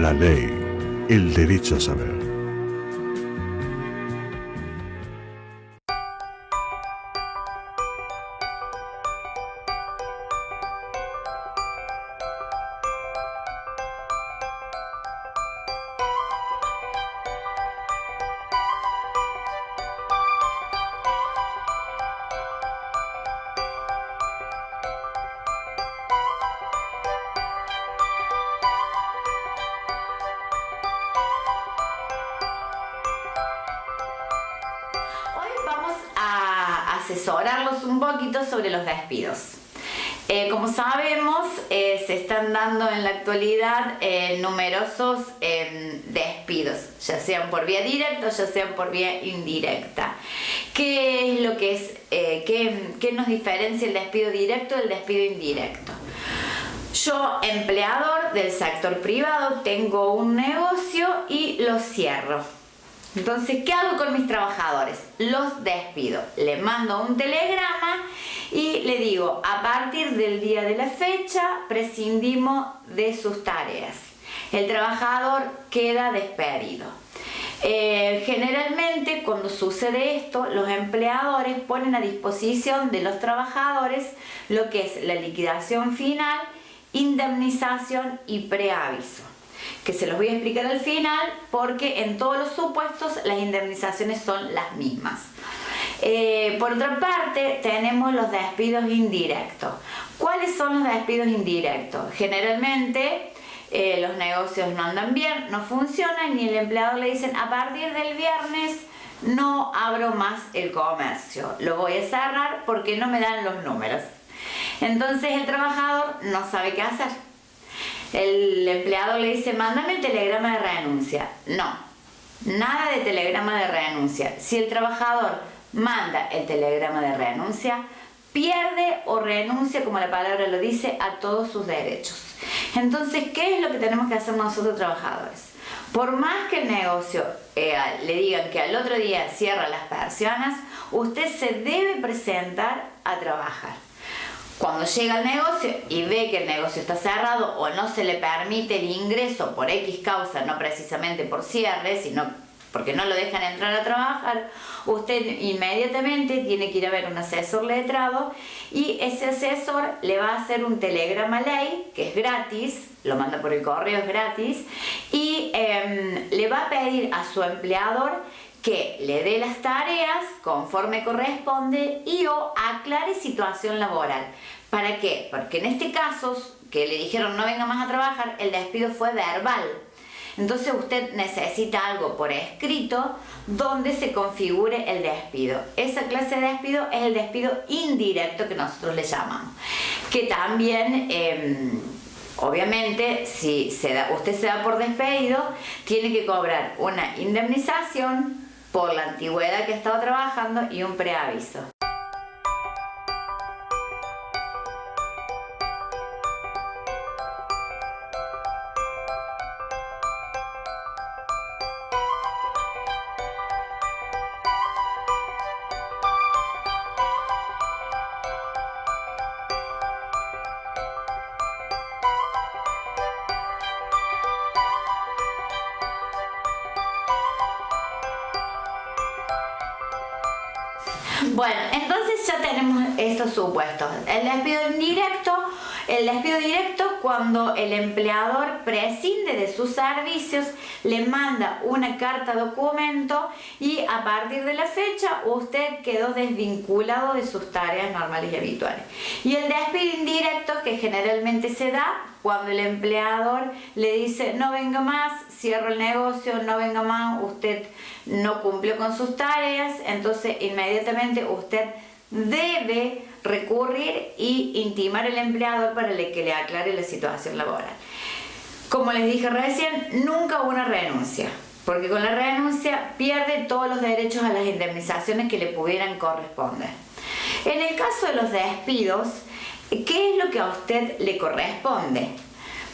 La ley, el derecho a saber. Vamos a asesorarlos un poquito sobre los despidos. Como sabemos, se están dando en la actualidad numerosos despidos, ya sean por vía directa o ya sean por vía indirecta. ¿Qué es lo que es? ¿Qué nos diferencia el despido directo del despido indirecto? Yo, empleador del sector privado, tengo un negocio y lo cierro. Entonces, ¿qué hago con mis trabajadores? Los despido. Le mando un telegrama y le digo, a partir del día de la fecha, prescindimos de sus tareas. El trabajador queda despedido. Generalmente, cuando sucede esto, los empleadores ponen a disposición de los trabajadores lo que es la liquidación final, indemnización y preaviso, que se los voy a explicar al final porque en todos los supuestos las indemnizaciones son las mismas. Por otra parte, tenemos los despidos indirectos. ¿Cuáles son los despidos indirectos? Generalmente los negocios no andan bien, no funcionan y el empleador le dicen, a partir del viernes no abro más el comercio, lo voy a cerrar porque no me dan los números. Entonces el trabajador no sabe qué hacer. El empleador le dice, mándame el telegrama de renuncia. No, nada de telegrama de renuncia. Si el trabajador manda el telegrama de renuncia, pierde o renuncia, como la palabra lo dice, a todos sus derechos. Entonces, ¿qué es lo que tenemos que hacer nosotros trabajadores? Por más que el negocio le digan que al otro día cierra las persianas, usted se debe presentar a trabajar. Cuando llega al negocio y ve que el negocio está cerrado o no se le permite el ingreso por X causa, no precisamente por cierre, sino porque no lo dejan entrar a trabajar, usted inmediatamente tiene que ir a ver un asesor letrado y ese asesor le va a hacer un telegrama ley, que es gratis, lo manda por el correo, es gratis, y le va a pedir a su empleador que le dé las tareas conforme corresponde y o aclare situación laboral. ¿Para qué? Porque en este caso, que le dijeron no venga más a trabajar, el despido fue verbal. Entonces usted necesita algo por escrito donde se configure el despido. Esa clase de despido es el despido indirecto que nosotros le llamamos. Que también, obviamente, si usted se da por despedido, tiene que cobrar una indemnización por la antigüedad que estaba trabajando y un preaviso. Bueno, entonces ya tenemos estos supuestos. El despido directo cuando el empleador prescinde de sus servicios, le manda una carta documento y a partir de la fecha usted quedó desvinculado de sus tareas normales y habituales. Y el despido indirecto, que generalmente se da cuando el empleador le dice no venga más, cierro el negocio, no venga más, usted no cumplió con sus tareas, entonces inmediatamente usted debe recurrir y intimar al empleador para que le aclare la situación laboral. Como les dije recién, nunca una renuncia, porque con la renuncia pierde todos los derechos a las indemnizaciones que le pudieran corresponder. En el caso de los despidos, ¿qué es lo que a usted le corresponde?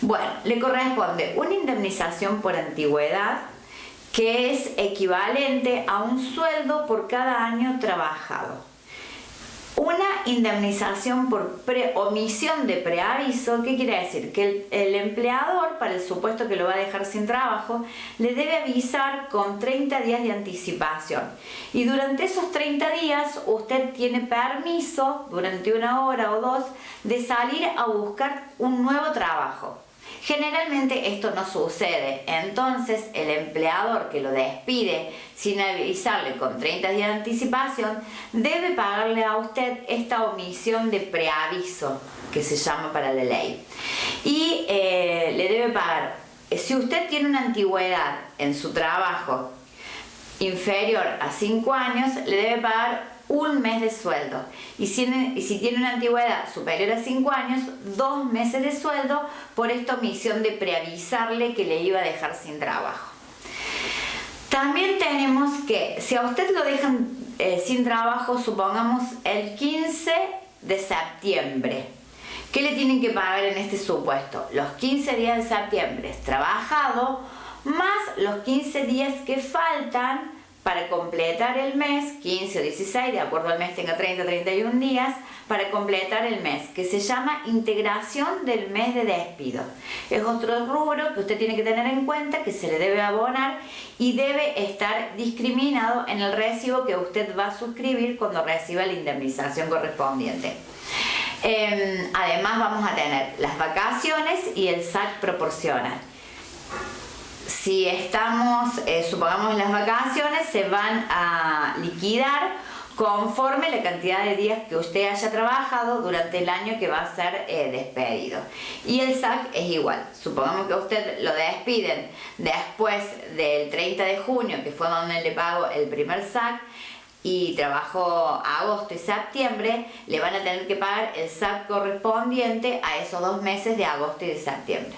Bueno, le corresponde una indemnización por antigüedad, que es equivalente a un sueldo por cada año trabajado. Una indemnización por omisión de preaviso, ¿qué quiere decir? Que el empleador, para el supuesto que lo va a dejar sin trabajo, le debe avisar con 30 días de anticipación. Y durante esos 30 días usted tiene permiso, durante 1 hora o 2, de salir a buscar un nuevo trabajo. Generalmente esto no sucede, entonces el empleador que lo despide sin avisarle con 30 días de anticipación debe pagarle a usted esta omisión de preaviso que se llama para la ley. Y le debe pagar, si usted tiene una antigüedad en su trabajo inferior a 5 años, le debe pagar 1 mes de sueldo, y si tiene una antigüedad superior a 5 años, 2 meses de sueldo por esta omisión de preavisarle que le iba a dejar sin trabajo. También tenemos que, si a usted lo dejan sin trabajo, supongamos el 15 de septiembre, ¿qué le tienen que pagar en este supuesto? Los 15 días de septiembre trabajado, más los 15 días que faltan para completar el mes, 15 o 16, de acuerdo al mes tenga 30 o 31 días, para completar el mes, que se llama integración del mes de despido. Es otro rubro que usted tiene que tener en cuenta, que se le debe abonar y debe estar discriminado en el recibo que usted va a suscribir cuando reciba la indemnización correspondiente. Además vamos a tener las vacaciones y el SAC proporcional. Si estamos, supongamos las vacaciones, se van a liquidar conforme la cantidad de días que usted haya trabajado durante el año que va a ser despedido. Y el SAC es igual. Supongamos que usted lo despiden después del 30 de junio, que fue donde le pagó el primer SAC, y trabajó agosto y septiembre, le van a tener que pagar el SAC correspondiente a esos 2 meses de agosto y de septiembre.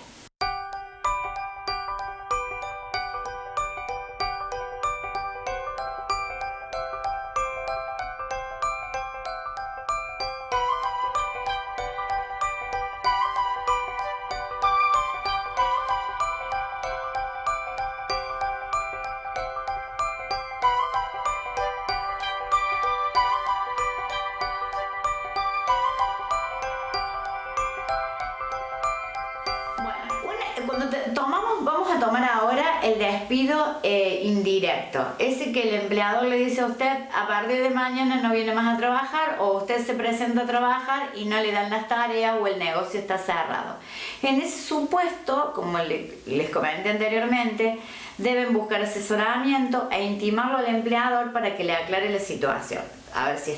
Vamos a tomar ahora el despido indirecto, ese que el empleador le dice a usted: a partir de mañana no viene más a trabajar, o usted se presenta a trabajar y no le dan las tareas o el negocio está cerrado. En ese supuesto, como les comenté anteriormente, deben buscar asesoramiento e intimarlo al empleador para que le aclare la situación, a ver si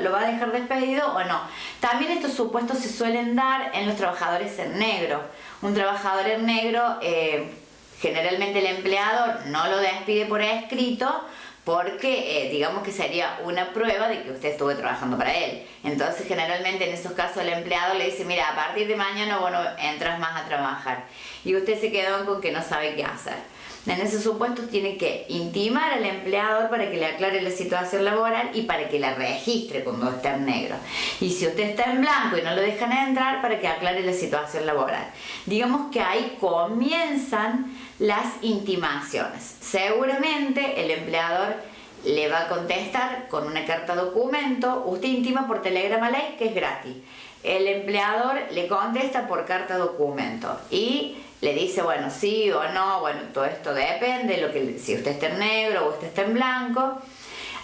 lo va a dejar despedido o no. También estos supuestos se suelen dar en los trabajadores en negro. Un trabajador en negro, generalmente el empleador no lo despide por escrito porque digamos que sería una prueba de que usted estuvo trabajando para él. Entonces generalmente en esos casos el empleador le dice: mira, a partir de mañana vos no entras más a trabajar, y usted se quedó con que no sabe qué hacer. En ese supuesto tiene que intimar al empleador para que le aclare la situación laboral y para que la registre cuando está en negro. Y si usted está en blanco y no lo dejan entrar, para que aclare la situación laboral. Digamos que ahí comienzan las intimaciones. Seguramente el empleador le va a contestar con una carta documento. Usted intima por Telegrama Ley, que es gratis. El empleador le contesta por carta documento y le dice, bueno, sí o no, bueno, todo esto depende, si usted está en negro o usted está en blanco,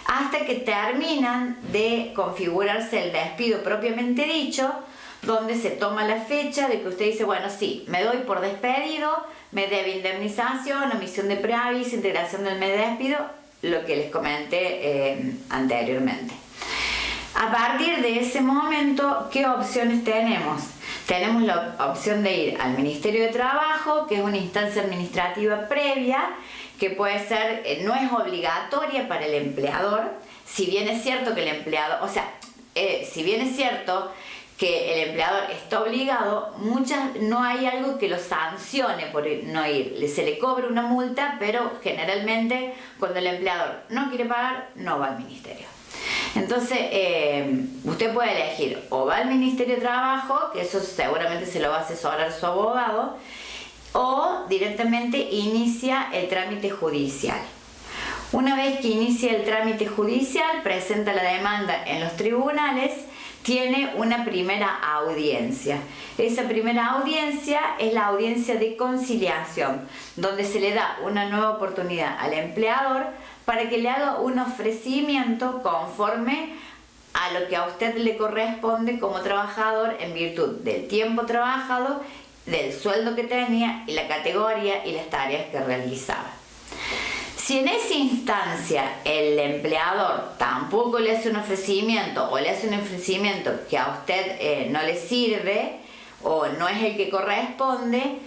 hasta que terminan de configurarse el despido propiamente dicho, donde se toma la fecha de que usted dice, bueno, sí, me doy por despedido, me debe indemnización, omisión de preaviso, integración del mes de despido, lo que les comenté anteriormente. A partir de ese momento, ¿qué opciones tenemos? Tenemos la opción de ir al Ministerio de Trabajo, que es una instancia administrativa previa, que puede ser, no es obligatoria para el empleador, si bien es cierto que el empleador, si bien es cierto que el empleador está obligado, no hay algo que lo sancione por no ir. Se le cobra una multa, pero generalmente cuando el empleador no quiere pagar, no va al ministerio. Entonces, usted puede elegir o va al Ministerio de Trabajo, que eso seguramente se lo va a asesorar su abogado, o directamente inicia el trámite judicial. Una vez que inicia el trámite judicial, presenta la demanda en los tribunales, tiene una primera audiencia. Esa primera audiencia es la audiencia de conciliación, donde se le da una nueva oportunidad al empleador para que le haga un ofrecimiento conforme a lo que a usted le corresponde como trabajador en virtud del tiempo trabajado, del sueldo que tenía y la categoría y las tareas que realizaba. Si en esa instancia el empleador tampoco le hace un ofrecimiento o le hace un ofrecimiento que a usted no le sirve o no es el que corresponde,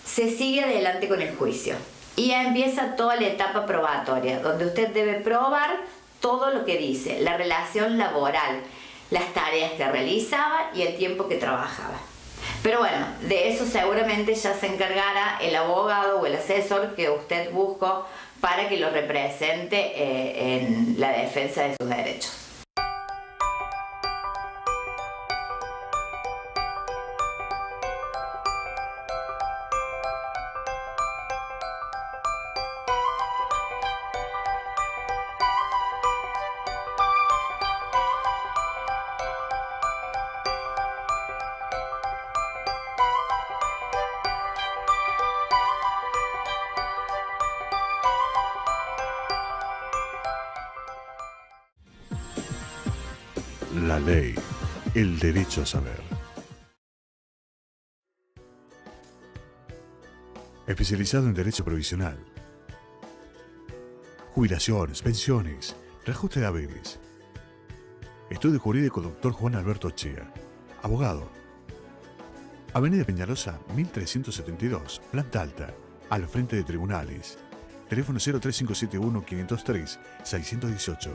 se sigue adelante con el juicio y ya empieza toda la etapa probatoria, donde usted debe probar todo lo que dice, la relación laboral, las tareas que realizaba y el tiempo que trabajaba. Pero bueno, de eso seguramente ya se encargará el abogado o el asesor que usted buscó para que lo represente en la defensa de sus derechos. La ley, el derecho a saber. Especializado en Derecho Provisional, jubilaciones, pensiones, reajuste de haberes. Estudio Jurídico Dr. Juan Alberto Chea, abogado. Avenida Peñalosa, 1372, planta alta, al frente de tribunales. Teléfono 03571-503-618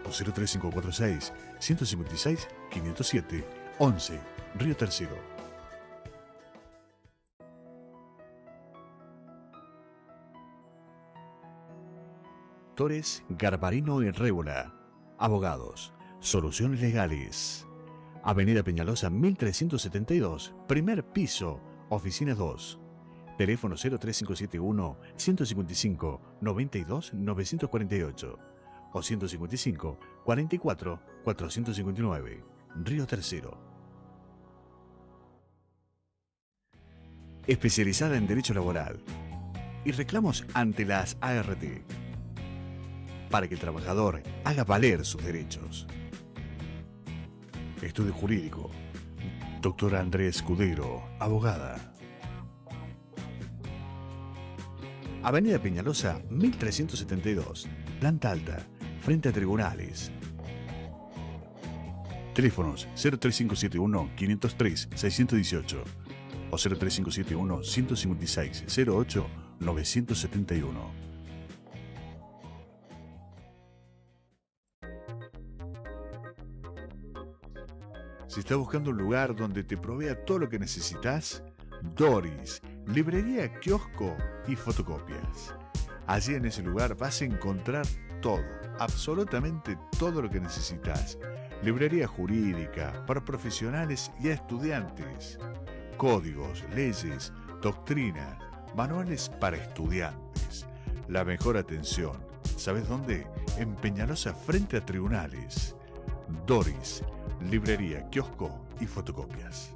o 03546-156-507, 11, Río Tercero. Torres, Garbarino y Rébola, abogados. Soluciones legales. Avenida Peñalosa 1372, primer piso, oficina 2. Teléfono 03571 155 92 948 o 155 44 459, Río Tercero. Especializada en Derecho Laboral y reclamos ante las ART, para que el trabajador haga valer sus derechos. Estudio Jurídico, Doctora Andrés Escudero, abogada. Avenida Peñalosa, 1372, planta alta, frente a tribunales. Teléfonos 03571-503-618 o 03571-156-08-971. Si estás buscando un lugar donde te provea todo lo que necesitas, Doris, librería, kiosco y fotocopias. Allí en ese lugar vas a encontrar todo, absolutamente todo lo que necesitas. Librería jurídica para profesionales y estudiantes. Códigos, leyes, doctrina, manuales para estudiantes. La mejor atención. ¿Sabes dónde? En Peñalosa, frente a tribunales. Doris, librería, kiosco y fotocopias.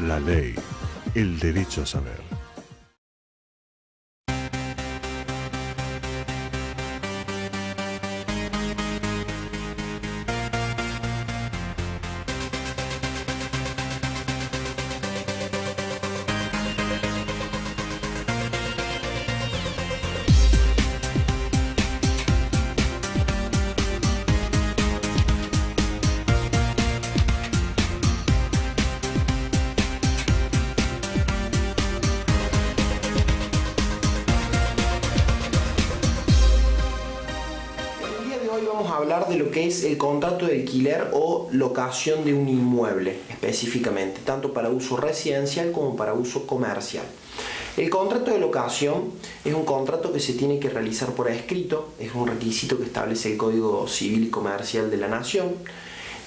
La ley, el derecho a saber. Hablar de lo que es el contrato de alquiler o locación de un inmueble específicamente, tanto para uso residencial como para uso comercial. El contrato de locación es un contrato que se tiene que realizar por escrito, es un requisito que establece el Código Civil y Comercial de la Nación.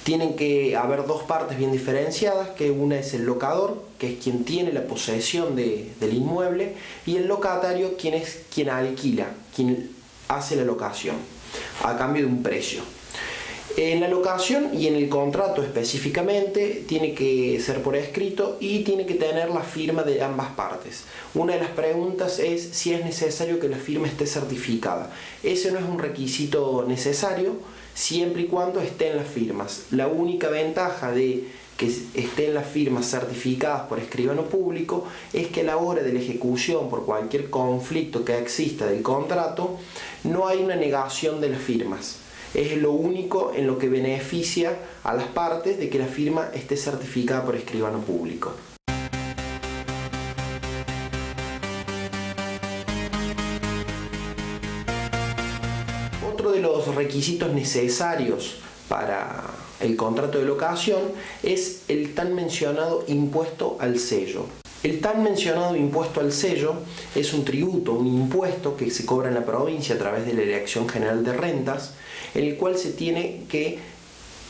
Tienen que haber dos partes bien diferenciadas, que una es el locador, que es quien tiene la posesión del inmueble, y el locatario, quien es quien alquila, quien hace la locación, a cambio de un precio. En la locación y en el contrato específicamente tiene que ser por escrito y tiene que tener la firma de ambas partes. Una de las preguntas es si es necesario que la firma esté certificada. Ese no es un requisito necesario siempre y cuando estén las firmas. La única ventaja de que estén las firmas certificadas por escribano público es que a la hora de la ejecución por cualquier conflicto que exista del contrato no hay una negación de las firmas. Es lo único en lo que beneficia a las partes de que la firma esté certificada por escribano público. Otro de los requisitos necesarios para el contrato de locación es el tan mencionado impuesto al sello. El tan mencionado impuesto al sello es un tributo, un impuesto que se cobra en la provincia a través de la Dirección General de Rentas, en el cual se tiene que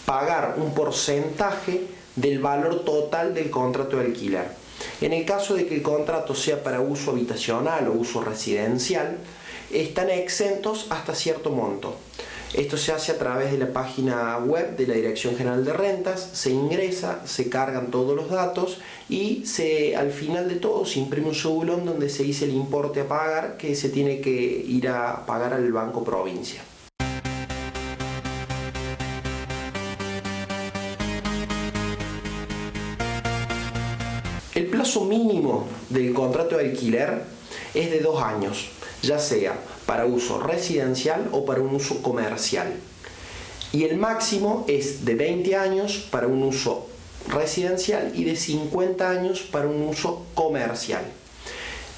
pagar un porcentaje del valor total del contrato de alquiler. En el caso de que el contrato sea para uso habitacional o uso residencial, están exentos hasta cierto monto. Esto se hace a través de la página web de la Dirección General de Rentas, se ingresa, se cargan todos los datos y al final de todo se imprime un cedulón donde se dice el importe a pagar que se tiene que ir a pagar al Banco Provincia. El plazo mínimo del contrato de alquiler es de 2 años, ya sea para uso residencial o para un uso comercial. Y el máximo es de 20 años para un uso residencial y de 50 años para un uso comercial.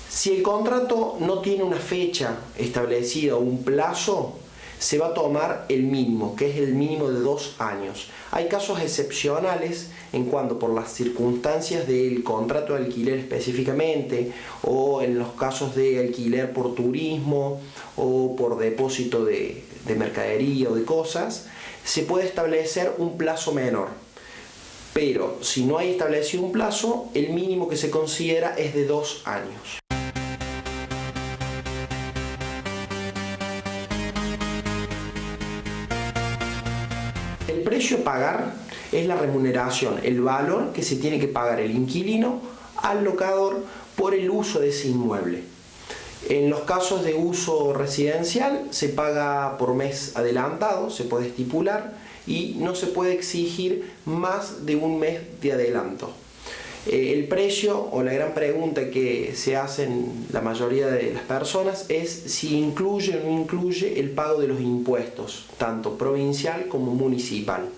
Si el contrato no tiene una fecha establecida o un plazo, se va a tomar el mínimo, que es el mínimo de 2 años. Hay casos excepcionales en cuanto por las circunstancias del contrato de alquiler específicamente, o en los casos de alquiler por turismo o por depósito de mercadería o de cosas, se puede establecer un plazo menor. Pero si no hay establecido un plazo, el mínimo que se considera es de 2 años. El precio a pagar es la remuneración, el valor que se tiene que pagar el inquilino al locador por el uso de ese inmueble. En los casos de uso residencial se paga por mes adelantado, se puede estipular y no se puede exigir más de un mes de adelanto. El precio o la gran pregunta que se hacen la mayoría de las personas es si incluye o no incluye el pago de los impuestos, tanto provincial como municipal.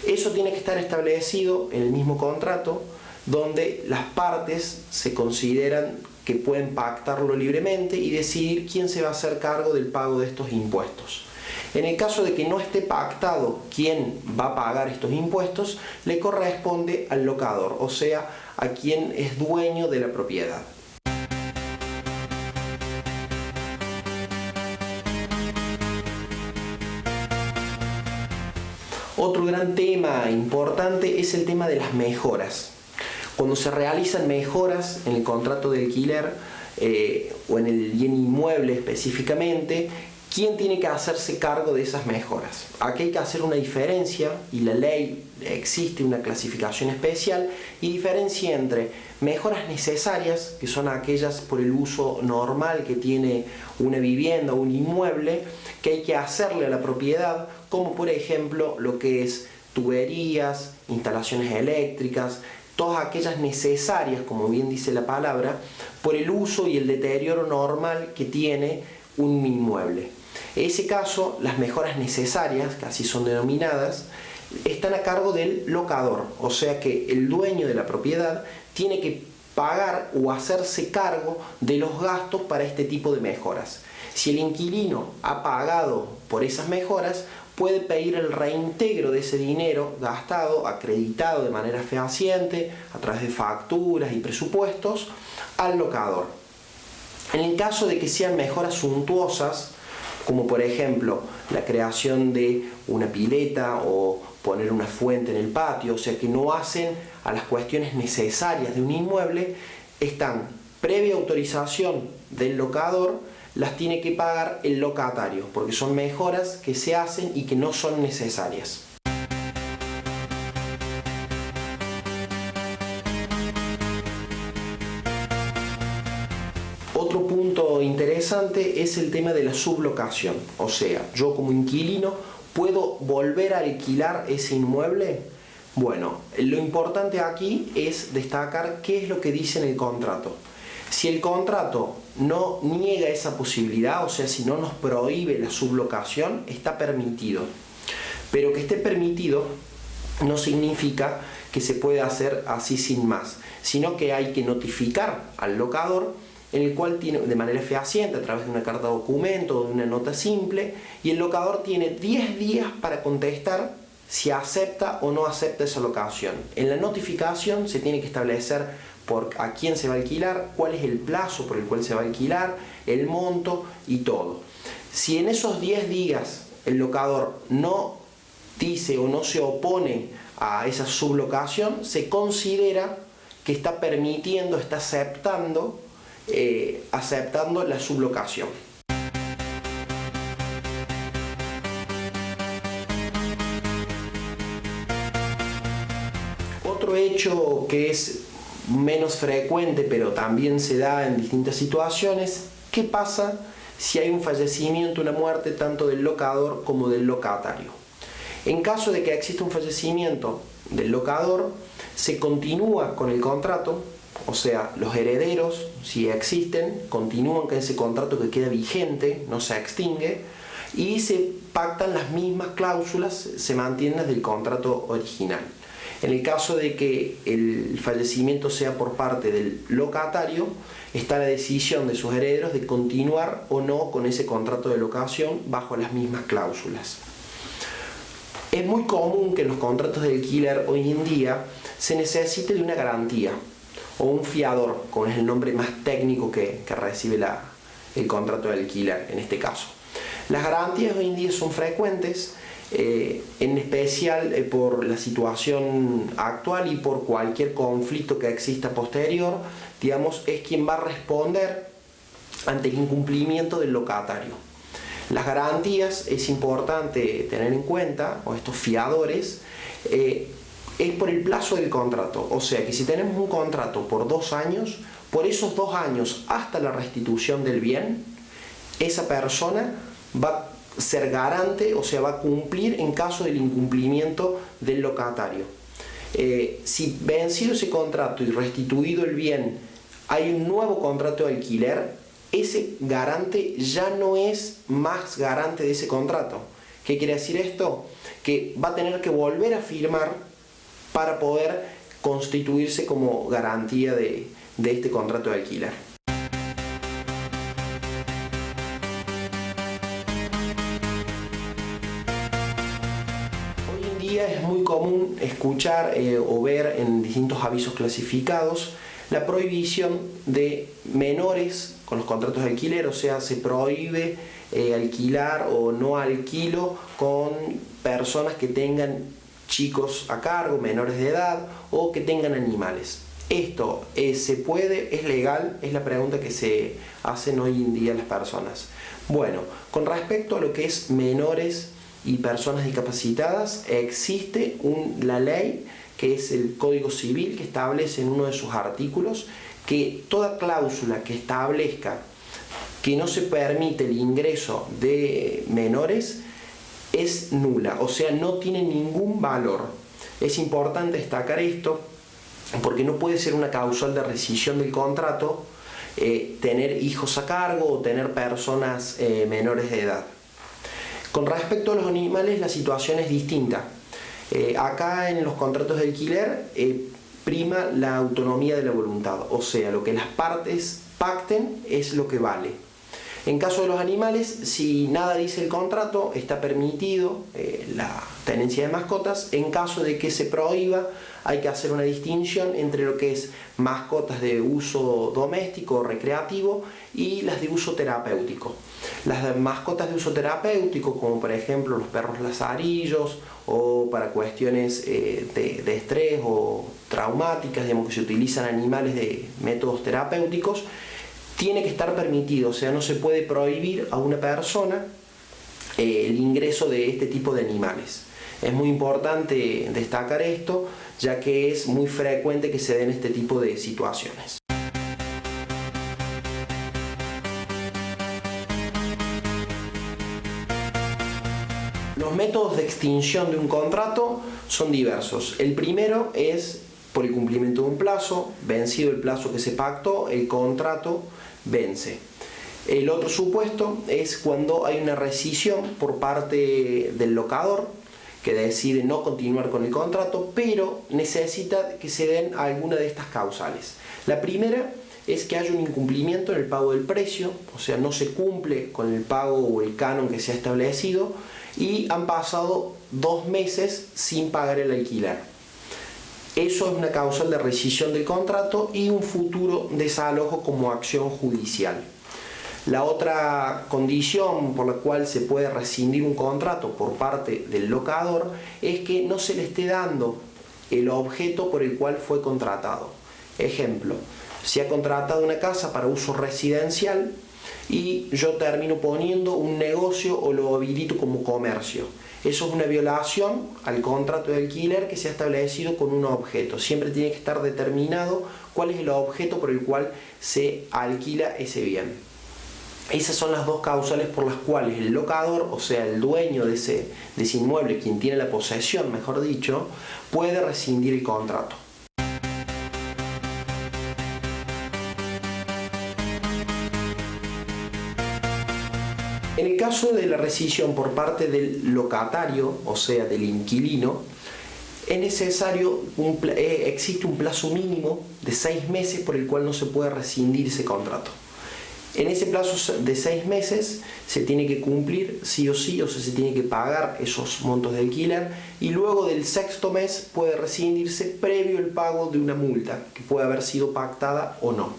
Eso tiene que estar establecido en el mismo contrato, donde las partes se consideran que pueden pactarlo libremente y decidir quién se va a hacer cargo del pago de estos impuestos. En el caso de que no esté pactado quién va a pagar estos impuestos, le corresponde al locador, o sea, a quien es dueño de la propiedad. Otro gran tema importante es el tema de las mejoras. Cuando se realizan mejoras en el contrato de alquiler o en el bien inmueble específicamente, ¿quién tiene que hacerse cargo de esas mejoras? Aquí hay que hacer una diferencia, y la ley existe una clasificación especial y diferencia entre mejoras necesarias, que son aquellas por el uso normal que tiene una vivienda o un inmueble, que hay que hacerle a la propiedad, como por ejemplo lo que es tuberías, instalaciones eléctricas, todas aquellas necesarias, como bien dice la palabra, por el uso y el deterioro normal que tiene un inmueble. En ese caso, las mejoras necesarias, que así son denominadas, están a cargo del locador, o sea que el dueño de la propiedad tiene que pagar o hacerse cargo de los gastos para este tipo de mejoras. Si el inquilino ha pagado por esas mejoras, puede pedir el reintegro de ese dinero gastado, acreditado de manera fehaciente, a través de facturas y presupuestos, al locador. En el caso de que sean mejoras suntuosas, como por ejemplo la creación de una pileta o poner una fuente en el patio, o sea que no hacen a las cuestiones necesarias de un inmueble, están previa autorización del locador, las tiene que pagar el locatario, porque son mejoras que se hacen y que no son necesarias. Otro punto interesante es el tema de la sublocación, o sea, yo como inquilino puedo volver a alquilar ese inmueble. Bueno, lo importante aquí es destacar qué es lo que dice en el contrato. Si el contrato no niega esa posibilidad, o sea, si no nos prohíbe la sublocación, está permitido. Pero que esté permitido no significa que se pueda hacer así sin más, sino que hay que notificar al locador, en el cual tiene de manera fehaciente a través de una carta documento o de una nota simple, y el locador tiene 10 días para contestar si acepta o no acepta esa locación. En la notificación se tiene que establecer a quién se va a alquilar, cuál es el plazo por el cual se va a alquilar, el monto y todo. Si en esos 10 días el locador no dice o no se opone a esa sublocación, se considera que está permitiendo, está aceptando la sublocación. Otro hecho que es menos frecuente, pero también se da en distintas situaciones, ¿qué pasa si hay un fallecimiento, una muerte tanto del locador como del locatario? En caso de que exista un fallecimiento del locador, se continúa con el contrato, o sea, los herederos, si existen, continúan con ese contrato que queda vigente, no se extingue, y se pactan las mismas cláusulas, se mantienen las del contrato original. En el caso de que el fallecimiento sea por parte del locatario, está la decisión de sus herederos de continuar o no con ese contrato de locación bajo las mismas cláusulas. Es muy común que en los contratos de alquiler hoy en día se necesite de una garantía o un fiador, como es el nombre más técnico que recibe el contrato de alquiler en este caso. Las garantías hoy en día son frecuentes, en especial por la situación actual y por cualquier conflicto que exista posterior, digamos, es quien va a responder ante el incumplimiento del locatario. Las garantías es importante tener en cuenta, o estos fiadores, es por el plazo del contrato, o sea que si tenemos un contrato por 2 años, por esos 2 años hasta la restitución del bien, esa persona va a ser garante, o sea, va a cumplir en caso del incumplimiento del locatario. Si vencido ese contrato y restituido el bien, hay un nuevo contrato de alquiler, ese garante ya no es más garante de ese contrato. ¿Qué quiere decir esto? Que va a tener que volver a firmar para poder constituirse como garantía de este contrato de alquiler. Hoy en día es muy común escuchar o ver en distintos avisos clasificados la prohibición de menores con los contratos de alquiler, o sea, se prohíbe alquilar o no alquilo con personas que tengan chicos a cargo, menores de edad o que tengan animales. ¿Esto se puede? ¿Es legal? Es la pregunta que se hacen hoy en día las personas. Bueno, con respecto a lo que es menores y personas discapacitadas, existe la ley que es el Código Civil, que establece en uno de sus artículos que toda cláusula que establezca que no se permite el ingreso de menores es nula, o sea, no tiene ningún valor. Es importante destacar esto porque no puede ser una causal de rescisión del contrato tener hijos a cargo o tener personas menores de edad. Con respecto a los animales, la situación es distinta. Acá en los contratos de alquiler prima la autonomía de la voluntad, o sea, lo que las partes pacten es lo que vale. En caso de los animales, si nada dice el contrato, está permitido la tenencia de mascotas. En caso de que se prohíba, hay que hacer una distinción entre lo que es mascotas de uso doméstico o recreativo y las de uso terapéutico. Las mascotas de uso terapéutico, como por ejemplo los perros lazarillos, o para cuestiones de estrés o traumáticas, digamos, que se utilizan animales de métodos terapéuticos, tiene que estar permitido, o sea, no se puede prohibir a una persona el ingreso de este tipo de animales. Es muy importante destacar esto, ya que es muy frecuente que se den este tipo de situaciones. Los métodos de extinción de un contrato son diversos. El primero es por el cumplimiento de un plazo. Vencido el plazo que se pactó, el contrato vence. El otro supuesto es cuando hay una rescisión por parte del locador, que decide no continuar con el contrato, pero necesita que se den alguna de estas causales. La primera es que haya un incumplimiento en el pago del precio, o sea, no se cumple con el pago o el canon que se ha establecido y han pasado 2 meses sin pagar el alquiler. Eso es una causal de rescisión del contrato y un futuro desalojo como acción judicial. La otra condición por la cual se puede rescindir un contrato por parte del locador es que no se le esté dando el objeto por el cual fue contratado. Ejemplo, se ha contratado una casa para uso residencial y yo termino poniendo un negocio o lo habilito como comercio. Eso es una violación al contrato de alquiler que se ha establecido con un objeto. Siempre tiene que estar determinado cuál es el objeto por el cual se alquila ese bien. Esas son las dos causales por las cuales el locador, o sea, el dueño de ese inmueble, quien tiene la posesión, mejor dicho, puede rescindir el contrato. En el caso de la rescisión por parte del locatario, o sea, del inquilino, es necesario, existe un plazo mínimo de 6 meses por el cual no se puede rescindir ese contrato. En ese plazo de 6 meses se tiene que cumplir sí o sí, o sea, se tiene que pagar esos montos de alquiler y luego del 6º mes puede rescindirse previo el pago de una multa que puede haber sido pactada o no.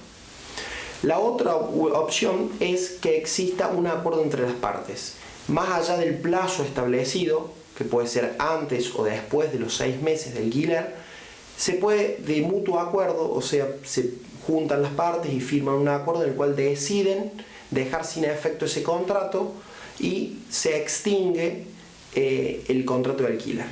La otra opción es que exista un acuerdo entre las partes. Más allá del plazo establecido, que puede ser antes o después de los 6 meses de alquiler, se puede de mutuo acuerdo, o sea, se juntan las partes y firman un acuerdo en el cual deciden dejar sin efecto ese contrato y se extingue el contrato de alquiler.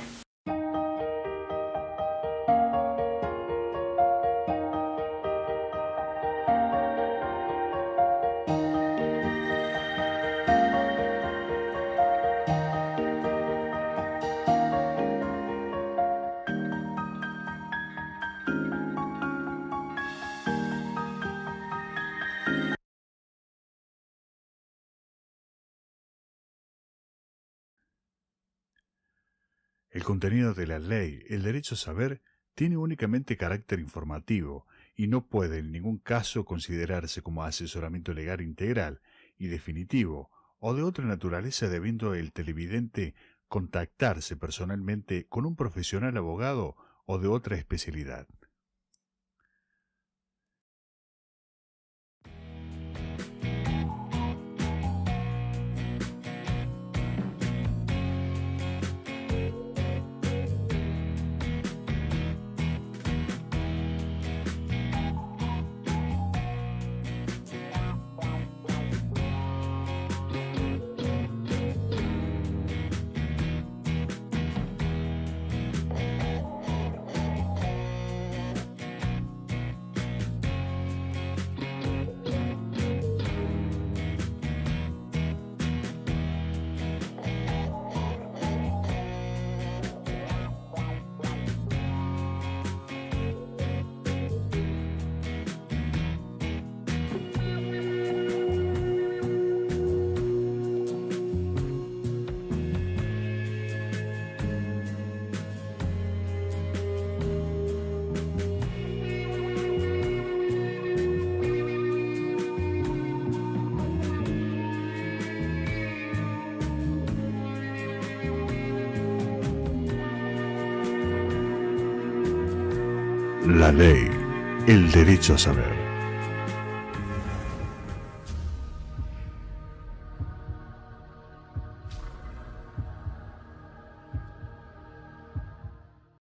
El contenido de la ley, el derecho a saber, tiene únicamente carácter informativo y no puede en ningún caso considerarse como asesoramiento legal integral y definitivo o de otra naturaleza, debiendo el televidente contactarse personalmente con un profesional abogado o de otra especialidad. La ley, el derecho a saber.